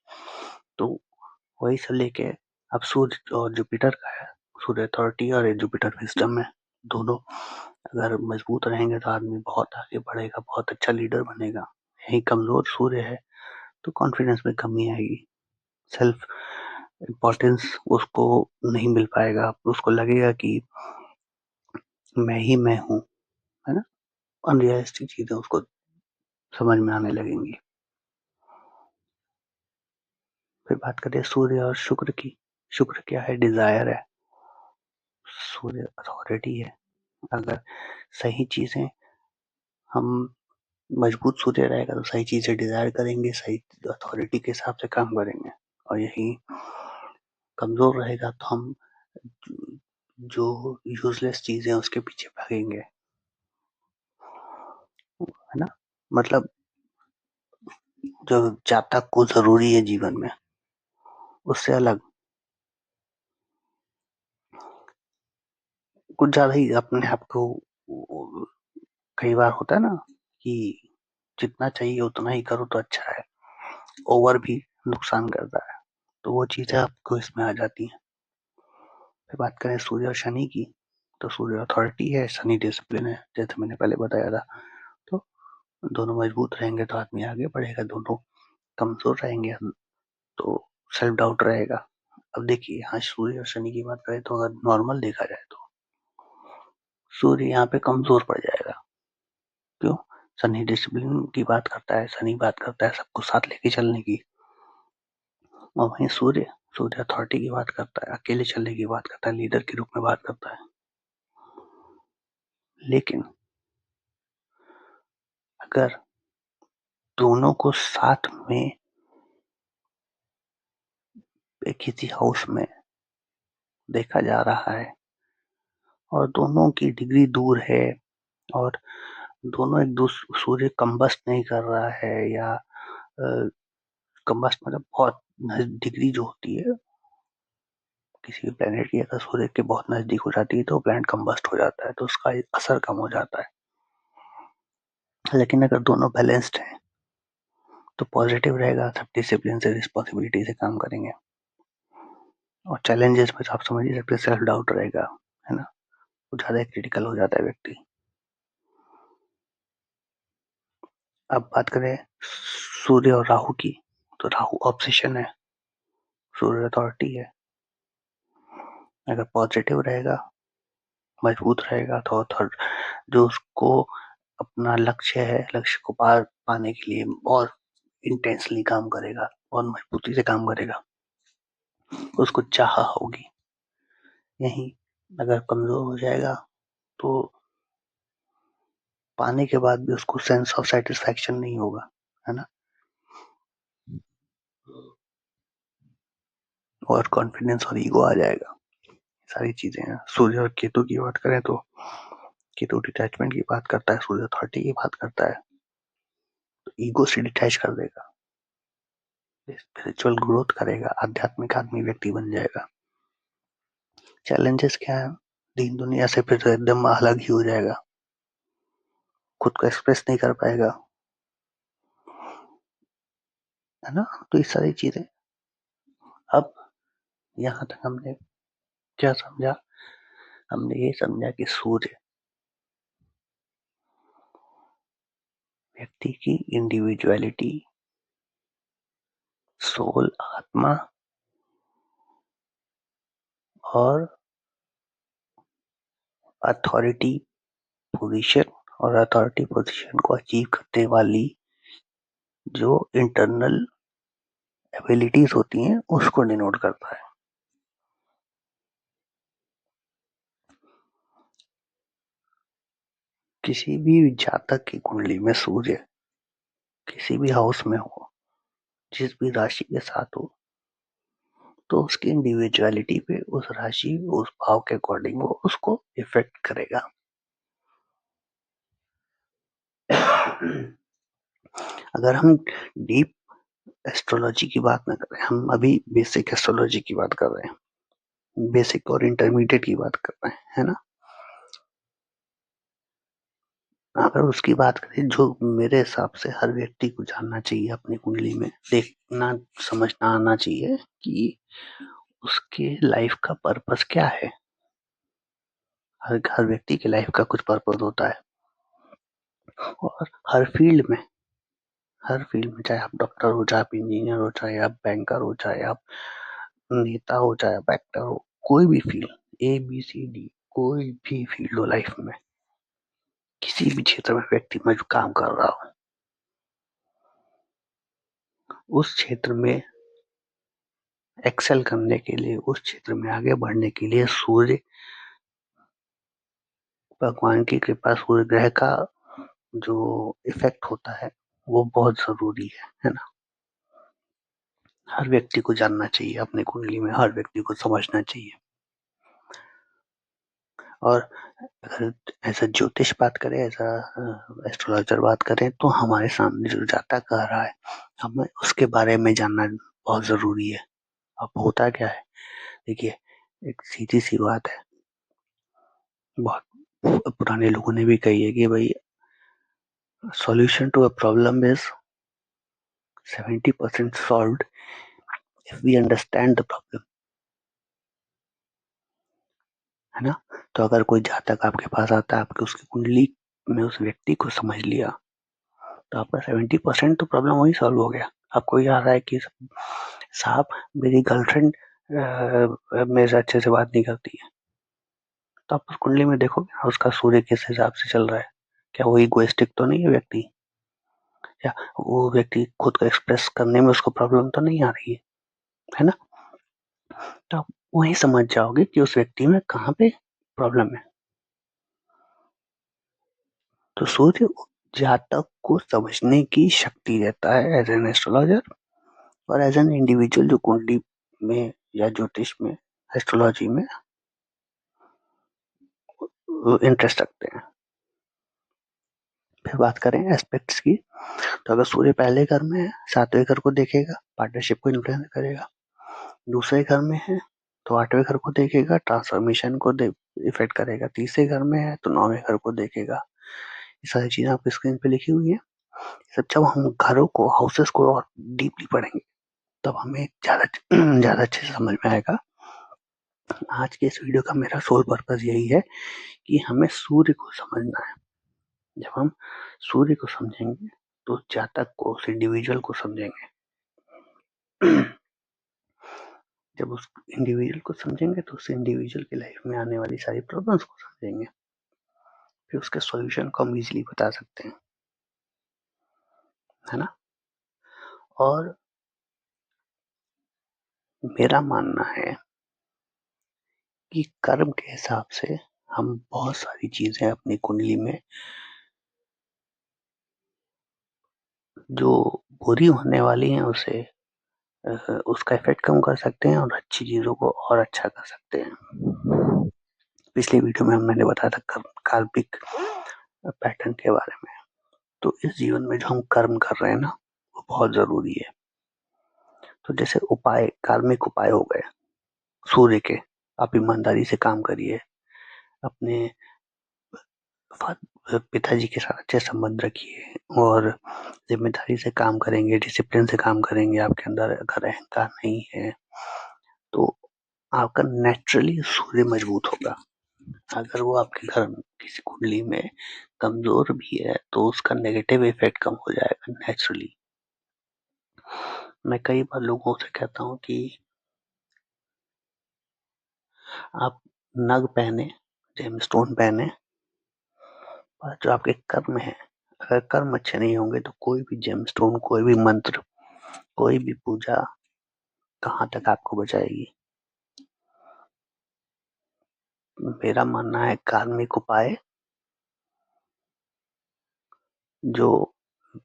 तो वही से लेके अब सूर्य और जुपिटर का है, सूर्य अथॉरिटी और जुपिटर विजडम में, दोनों अगर मजबूत रहेंगे तो आदमी बहुत आगे बढ़ेगा, बहुत अच्छा लीडर बनेगा। यही कमजोर सूर्य है तो कॉन्फिडेंस में कमी आएगी, सेल्फ इम्पोर्टेंस उसको नहीं मिल पाएगा, उसको लगेगा कि मैं ही मैं हूँ, है ना। अनरियलिस्टिक चीजें उसको समझ में आने लगेंगी। फिर बात करें सूर्य और शुक्र की। शुक्र क्या है, डिजायर है, सूर्य अथॉरिटी है। अगर सही चीजें हम मजबूत सूर्य रहेगा तो सही चीजें डिजायर करेंगे, सही अथॉरिटी के हिसाब से काम करेंगे, और यही कमजोर रहेगा तो हम जो यूजलेस चीजें उसके पीछे भागेंगे, है ना। मतलब जो जातक को जरूरी है जीवन में उससे अलग कुछ ज्यादा ही अपने आप को, कई बार होता है ना कि जितना चाहिए उतना ही करो तो अच्छा है, ओवर भी नुकसान करता है, तो वो चीजें आपको इसमें आ जाती हैं। फिर बात करें सूर्य और शनि की, तो सूर्य अथॉरिटी है, शनि डिसिप्लिन है, जैसे मैंने पहले बताया था। तो दोनों मजबूत रहेंगे तो आदमी आगे बढ़ेगा, दोनों कमजोर रहेंगे हम तो सेल्फ डाउट रहेगा। अब देखिए यहाँ सूर्य और शनि की बात करें तो अगर नॉर्मल देखा जाए तो सूर्य यहाँ पे कमजोर पड़ जाएगा। क्यों? शनि डिसिप्लिन की बात करता है, शनि बात करता है सबको साथ लेके चलने की, और वहीं सूर्य सूर्य अथॉरिटी की बात करता है, अकेले चलने की बात करता है, लीडर के रूप में बात करता है। लेकिन अगर दोनों को साथ में किसी हाउस में देखा जा रहा है और दोनों की डिग्री दूर है और दोनों एक दूसरे, सूर्य कंबस्ट नहीं कर रहा है या कंबस्ट मतलब बहुत डिग्री जो होती है किसी भी प्लेनेट की, अगर सूर्य के बहुत नजदीक हो जाती है तो प्लेनेट कंबस्ट हो जाता है, तो उसका असर कम हो जाता है। लेकिन अगर दोनों बैलेंस्ड हैं तो पॉजिटिव रहेगा, सब डिसिप्लिन से रिस्पॉन्सिबिलिटी से काम करेंगे। और चैलेंजेस में तो आप समझ ही सकते, सेल्फ डाउट रहेगा, है ना, वो ज्यादा क्रिटिकल हो जाता है व्यक्ति। अब बात करें सूर्य और राहु की, तो राहु ऑब्सेशन है, सूर्य अथॉरिटी है। अगर पॉजिटिव रहेगा, मजबूत रहेगा, तो जो उसको अपना लक्ष्य है, लक्ष्य को पार पाने के लिए और इंटेंसली काम करेगा और मजबूती से काम करेगा, उसको चाह होगी। यही अगर कमजोर हो जाएगा तो पाने के बाद भी उसको सेंस ऑफ सेटिस्फैक्शन नहीं होगा, है ना, और कॉन्फिडेंस और ईगो आ जाएगा। सारी चीजें हैं। सूर्य और केतु की बात करें तो केतु डिटैचमेंट की बात करता है, सूर्य अथॉरिटी की बात करता है, तो ईगो से डिटैच कर देगा, स्पिरिचुअल ग्रोथ करेगा, आध्यात्मिक आदमी व्यक्ति बन जाएगा। चैलेंजेस क्या है, दीन दुनिया से फिर एकदम अलग ही हो जाएगा, खुद को एक्सप्रेस नहीं कर पाएगा, है ना, तो ये सारी चीजें। अब यहाँ तक हमने क्या समझा, हमने ये समझा कि सूर्य व्यक्ति की इंडिविजुअलिटी, सोल, आत्मा और अथॉरिटी पोजीशन, और अथॉरिटी पोजीशन को अचीव करने वाली जो इंटरनल एबिलिटीज होती हैं उसको डिनोट करता है। किसी भी जातक की कुंडली में सूर्य किसी भी हाउस में हो, जिस भी राशि के साथ हो, तो उसकी इंडिविजुअलिटी पे उस राशि, उस भाव के अकॉर्डिंग वो उसको इफेक्ट करेगा। अगर हम डीप एस्ट्रोलॉजी की बात ना करें, हम अभी बेसिक एस्ट्रोलॉजी की बात कर रहे हैं, बेसिक और इंटरमीडिएट की बात कर रहे हैं, है ना। अगर उसकी बात करें, जो मेरे हिसाब से हर व्यक्ति को जानना चाहिए, अपनी कुंडली में देखना समझना आना चाहिए कि उसके लाइफ का पर्पस क्या है। हर व्यक्ति के लाइफ का कुछ पर्पस होता है, और हर फील्ड में, चाहे आप डॉक्टर हो, चाहे आप इंजीनियर हो, चाहे आप बैंकर हो, चाहे आप नेता हो, चाहे आप एक्टर हो, कोई भी field, A B C D, कोई भी फील्ड हो लाइफ में, किसी भी क्षेत्र में व्यक्ति में जो काम कर रहा हो, उस क्षेत्र में एक्सेल करने के लिए, उस क्षेत्र में आगे बढ़ने के लिए सूर्य भगवान की कृपा, सूर्य ग्रह का जो इफेक्ट होता है वो बहुत जरूरी है ना। हर व्यक्ति को जानना चाहिए, अपने कुंडली में हर व्यक्ति को समझना चाहिए। और अगर ऐसा ज्योतिष बात करें, ऐसा एस्ट्रोलॉजर बात करें, तो हमारे सामने जो जातक आ रहा है, हमें उसके बारे में जानना बहुत जरूरी है। अब होता क्या है, देखिए, एक सीधी सी बात है, बहुत पुराने लोगों ने भी कही है कि भाई, solution to a problem is 70% solved if we understand the problem, है ना। तो अगर कोई जातक आपके पास आता है, आपके उसकी कुंडली में उस व्यक्ति को समझ लिया, तो आपका 70% तो प्रॉब्लम वही सॉल्व हो गया। आपको ये आ रहा है कि साहब, मेरी गर्लफ्रेंड मेरे से अच्छे से बात नहीं करती है, तो आप उस कुंडली में देखोगे उसका सूर्य किस हिसाब से चल रहा है, क्या वो इगोइस्टिक तो नहीं है व्यक्ति, या वो व्यक्ति खुद को एक्सप्रेस करने में उसको प्रॉब्लम तो नहीं आ रही है ना। तो आप वही समझ जाओगे कि उस व्यक्ति में कहाँ पे प्रॉब्लम है। तो सूर्य जातक को समझने की शक्ति देता है एज एन एस्ट्रोलॉजर, और एज एन इंडिविजुअल जो कुंडली में या ज्योतिष में, एस्ट्रोलॉजी में इंटरेस्ट रखते हैं। फिर बात करें एस्पेक्ट्स की, तो अगर सूर्य पहले घर में है, 7वें घर को देखेगा, पार्टनरशिप को इन्फ्लुएंस करेगा। दूसरे घर में है तो 8वें घर को देखेगा, ट्रांसफॉर्मेशन को इफेक्ट करेगा। तीसरे घर में है तो 9वें घर को देखेगा। ये सारी चीजें आपकी स्क्रीन पे लिखी हुई है। सब जब हम घरों को, हाउसेस को और डीपली पढ़ेंगे तब हमें ज्यादा ज्यादा अच्छे से समझ में आएगा। आज के इस वीडियो का मेरा सोल पर्पस यही है कि हमें सूर्य को समझना है। जब हम सूर्य को समझेंगे तो जातक को, उस इंडिविजुअल को समझेंगे। जब उस इंडिविजुअल को समझेंगे तो उस इंडिविजुअल की लाइफ में आने वाली सारी प्रॉब्लम्स को समझेंगे, फिर उसके सॉल्यूशन को हम इजीली बता सकते हैं, है ना। और मेरा मानना है कि कर्म के हिसाब से हम बहुत सारी चीजें अपनी कुंडली में जो बुरी होने वाली हैं उसे उसका इफेक्ट कम कर सकते हैं और अच्छी चीजों को और अच्छा कर सकते हैं। पिछली वीडियो में मैंने बताया था कार्मिक पैटर्न के बारे में। तो इस जीवन में जो हम कर्म कर रहे हैं ना, वो बहुत जरूरी है। तो जैसे उपाय, कार्मिक उपाय हो गए सूर्य के, आप ईमानदारी से काम करिए, अपने पिताजी के साथ अच्छे संबंध रखिए और जिम्मेदारी से काम करेंगे, डिसिप्लिन से काम करेंगे। आपके अंदर अगर अहंकार नहीं है तो आपका नेचुरली सूर्य मजबूत होगा। अगर वो आपके घर में किसी कुंडली में कमजोर भी है तो उसका नेगेटिव इफेक्ट कम हो जाएगा नेचुरली। मैं कई बार लोगों से कहता हूँ कि आप नग पहने, जेमस्टोन पहने, और जो आपके कर्म है, अगर कर्म अच्छे नहीं होंगे तो कोई भी जेमस्टोन, कोई भी मंत्र, कोई भी पूजा कहाँ तक आपको बचाएगी। मेरा मानना है कार्मिक उपाय जो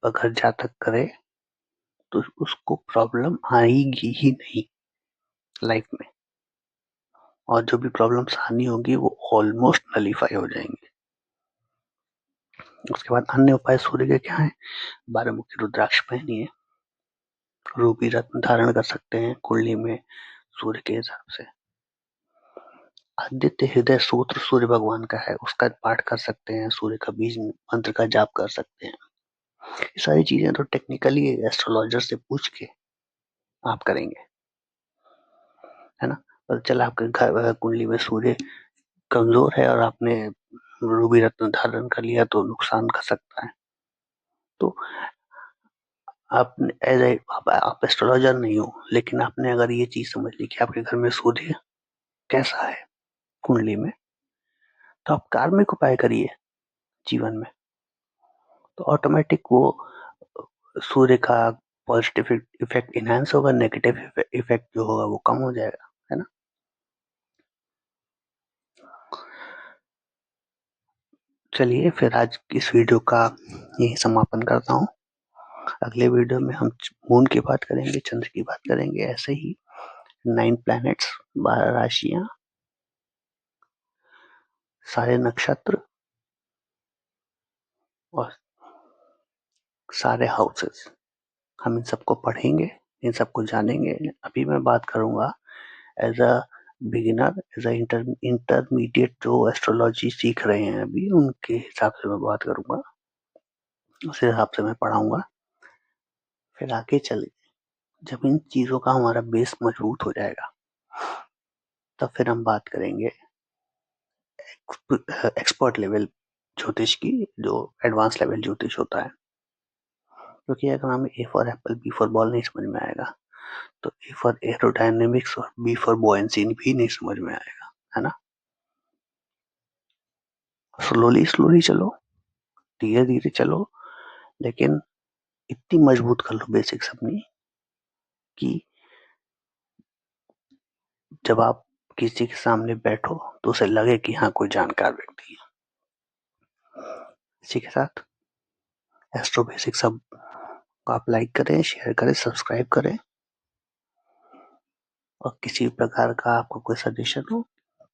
अगर जातक करे तो उसको प्रॉब्लम आएगी ही नहीं लाइफ में, और जो भी प्रॉब्लम्स आनी होगी वो ऑलमोस्ट नलीफाई हो जाएंगे। उसके बाद अन्य उपाय सूर्य के क्या है? 12 मुखी रुद्राक्ष पहनिए, रूबी रत्न धारण कर सकते हैं कुंडली में सूर्य के हिसाब से। आदित्य हृदय सूत्र सूर्य भगवान का है, उसका पाठ कर सकते हैं, सूर्य का बीज मंत्र का जाप कर सकते हैं। ये सारी चीजें तो टेक्निकली एस्ट्रोलॉजर से पूछ के आप करेंगे, है ना। पर चल आपके घर कुंडली में सूर्य कमजोर है और आपने रूबी रत्न धारण कर लिया तो नुकसान कर सकता है। तो आपने एज ए आप एस्ट्रोलॉजर नहीं हो, लेकिन आपने अगर ये चीज समझ ली कि आपके घर में सूर्य कैसा है कुंडली में, तो आप कार्मिक उपाय करिए जीवन में, तो ऑटोमेटिक वो सूर्य का पॉजिटिव इफेक्ट इनहेंस होगा, नेगेटिव इफेक्ट जो होगा वो कम हो जाएगा, है ना। चलिए फिर आज इस वीडियो का यही समापन करता हूँ। अगले वीडियो में हम मून की बात करेंगे, चंद्र की बात करेंगे, ऐसे ही 9 प्लैनेट्स, 12 राशियां, सारे नक्षत्र और सारे हाउसेस, हम इन सबको पढ़ेंगे, इन सबको जानेंगे। अभी मैं बात करूंगा as a beginner, as a intermediate जो एस्ट्रोलॉजी सीख रहे हैं अभी, उनके हिसाब से मैं बात करूंगा, उस हिसाब से मैं पढ़ाऊंगा। फिर आगे चल जब इन चीजों का हमारा बेस मजबूत हो जाएगा तब फिर हम बात करेंगे एक्सपर्ट लेवल ज्योतिष की, जो एडवांस लेवल ज्योतिष होता है। क्योंकि अगर हमें A for apple, B for ball नहीं समझ में आएगा तो ए फॉर एरोडायनेमिक्स और बी फॉर बुओयंसी भी नहीं समझ में आएगा, है ना। स्लोली स्लोली चलो, धीरे धीरे चलो, लेकिन इतनी मजबूत कर लो बेसिक्स अपनी कि जब आप किसी के सामने बैठो तो उसे लगे कि हाँ कोई जानकार व्यक्ति है। इसी के साथ एस्ट्रो बेसिक सब को आप लाइक करें, शेयर करें, सब्सक्राइब करें, और किसी प्रकार का आपको कोई सजेशन हो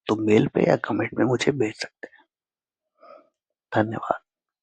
तो मेल पे या कमेंट में मुझे भेज सकते हैं। धन्यवाद।